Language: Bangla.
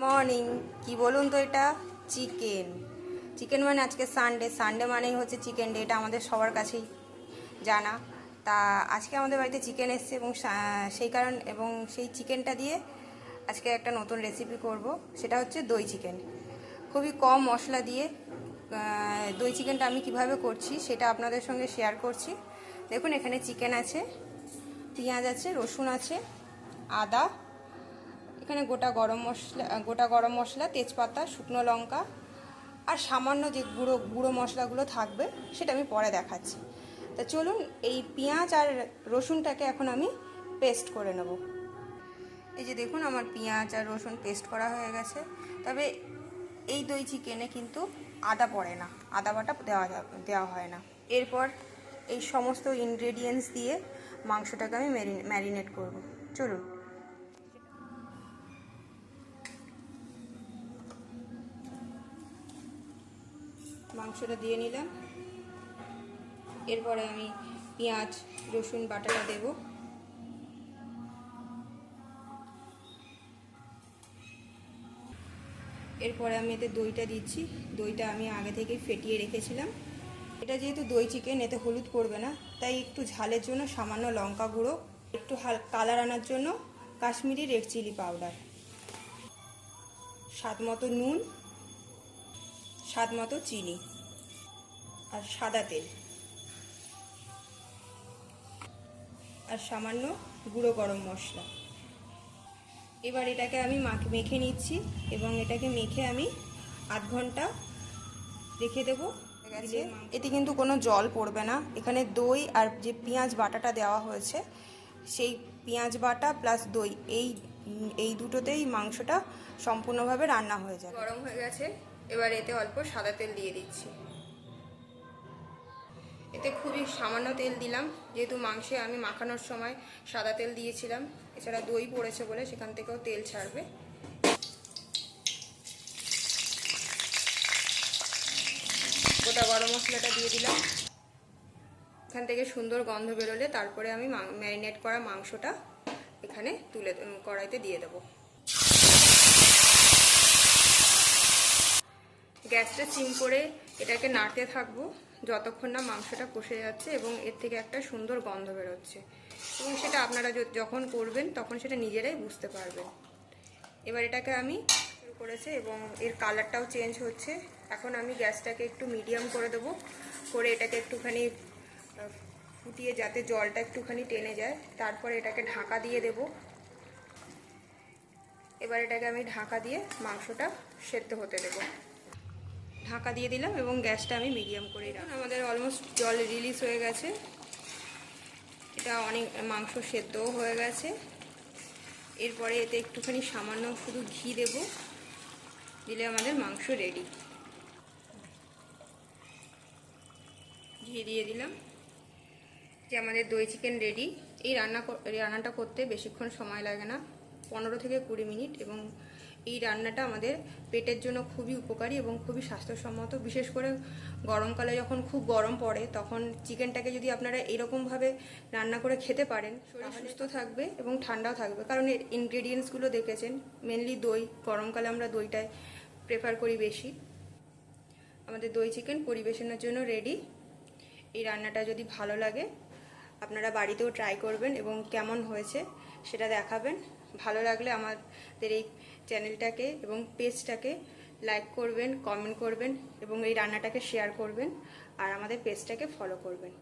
মর্নিং। কি বলুন তো, এটা চিকেন। চিকেন মানে আজকে সানডে, সানডে মানেই হচ্ছে চিকেন ডে, এটা আমাদের সবার কাছেই জানা। তা আজকে আমাদের বাড়িতে চিকেন এসছে এবং সেই চিকেনটা দিয়ে আজকে একটা নতুন রেসিপি করব। সেটা হচ্ছে দই চিকেন। খুবই কম মশলা দিয়ে দই চিকেনটা আমি কিভাবে করছি সেটা আপনাদের সঙ্গে শেয়ার করছি। দেখুন, এখানে চিকেন আছে, পেঁয়াজ আছে, রসুন আছে, আদা, এখানে গোটা গরম মশলা, তেজপাতা, শুকনো লঙ্কা আর সামান্য যে গুঁড়ো মশলাগুলো থাকবে সেটা আমি পরে দেখাচ্ছি। তা চলুন, এই পেঁয়াজ আর রসুনটাকে এখন আমি পেস্ট করে নেব। এই যে দেখুন, আমার পেঁয়াজ আর রসুন পেস্ট করা হয়ে গেছে। তবে এই দই চিকেনে কিন্তু আদা পড়ে না, আদা বাটা দেওয়া হয় না। এরপর এই সমস্ত ইনগ্রেডিয়েন্টস দিয়ে মাংসটাকে আমি ম্যারিনেট করব। চলুন। মাংসটা দিয়ে নিলাম। এরপরে আমি পেঁয়াজ রসুন বাটাটা দেব। এরপরে আমি এতে দইটা দিচ্ছি। দইটা আমি আগে থেকে ফেটিয়ে রেখেছিলাম। এটা যেহেতু দই চিকেন, এতে হলুদ পড়বে না, তাই একটু ঝালের জন্য সামান্য লঙ্কা গুঁড়ো, একটু কালার আনার জন্য কাশ্মীরি রেড চিলি পাউডার, স্বাদ মতো নুন, স্বাদ মতো চিনি আর সাদা তেল আর সামান্য গুঁড়ো গরম মশলা। এবার এটাকে আমি মেখে নিচ্ছি এবং এটাকে মেখে আমি আধ ঘন্টা রেখে দেবো। এতে কিন্তু কোনো জল পড়বে না। এখানে দই আর যে পেঁয়াজ বাটাটা দেওয়া হয়েছে, সেই পেঁয়াজ বাটা প্লাস দই, এই দুটোতেই মাংসটা সম্পূর্ণভাবে রান্না হয়ে যাবে। গরম হয়ে গেছে, এবার এতে অল্প সাদা তেল দিয়ে দিচ্ছি। এতে খুবই সামান্য তেল দিলাম, যেহেতু মাংসে আমি মাখানোর সময় সাদা তেল দিয়েছিলাম। এছাড়া দই পড়েছে বলে সেখান থেকেও তেল ছাড়বে। গোটা গরম মশলাটা দিয়ে দিলাম। এখান থেকে সুন্দর গন্ধ বেরোলে তারপরে আমি ম্যারিনেট করা মাংসটা এখানে কড়াইতে দিয়ে দেবো। গ্যাসটা সিম করে এটাকে নাড়তে থাকবো যতক্ষণ না মাংসটা কষে যাচ্ছে এবং এর থেকে একটা সুন্দর গন্ধ বেরোচ্ছে। এবং সেটা আপনারা যখন করবেন তখন সেটা নিজেরাই বুঝতে পারবেন। এবার এটাকে আমি শুরু করেছে এবং এর কালারটাও চেঞ্জ হচ্ছে। এখন আমি গ্যাসটাকে একটু মিডিয়াম করে দেবো, করে এটাকে একটুখানি ফুটিয়ে যাতে জলটা একটুখানি টেনে যায়, তারপরে এটাকে ঢাকা দিয়ে দেব। এবার এটাকে আমি ঢাকা দিয়ে মাংসটা সেদ্ধ হতে দেব। ঢাকা দিয়ে দিলাম এবং গ্যাসটা আমি মিডিয়াম করেই রাখলাম। আমাদের অলমোস্ট জল রিলিজ হয়ে গেছে, এটা অনেক মাংস সেদ্ধও হয়ে গেছে। এরপরে এতে একটুখানি সামান্য শুধু ঘি দেব, দিলে আমাদের মাংস রেডি। ঘি দিয়ে দিলাম। যে আমাদের দই চিকেন রেডি। এই রান্নাটা করতে বেশিক্ষণ সময় লাগে না, 15 থেকে 20 মিনিট। এবং এই রান্নাটা আমাদের পেটের জন্য খুবই উপকারী এবং খুবই স্বাস্থ্যসম্মত। বিশেষ করে গরমকালে যখন খুব গরম পড়ে, তখন চিকেনটাকে যদি আপনারা এরকমভাবে রান্না করে খেতে পারেন, শরীর সুস্থ থাকবে এবং ঠান্ডাও থাকবে। কারণ এর ইনগ্রেডিয়েন্টসগুলো দেখেছেন, মেনলি দই। গরমকালে আমরা দইটাই প্রেফার করি বেশি। আমাদের দই চিকেন পরিবেশনের জন্য রেডি। এই রান্নাটা যদি ভালো লাগে আপনারা বাড়িতেও ট্রাই করবেন এবং কেমন হয়েছে সেটা দেখাবেন। ভালো লাগলে আমাদের এই চ্যানেলটাকে এবং পেজটাকে লাইক করবেন, কমেন্ট করবেন এবং এই রান্নাটাকে শেয়ার করবেন আর আমাদের পেজটাকে ফলো করবেন।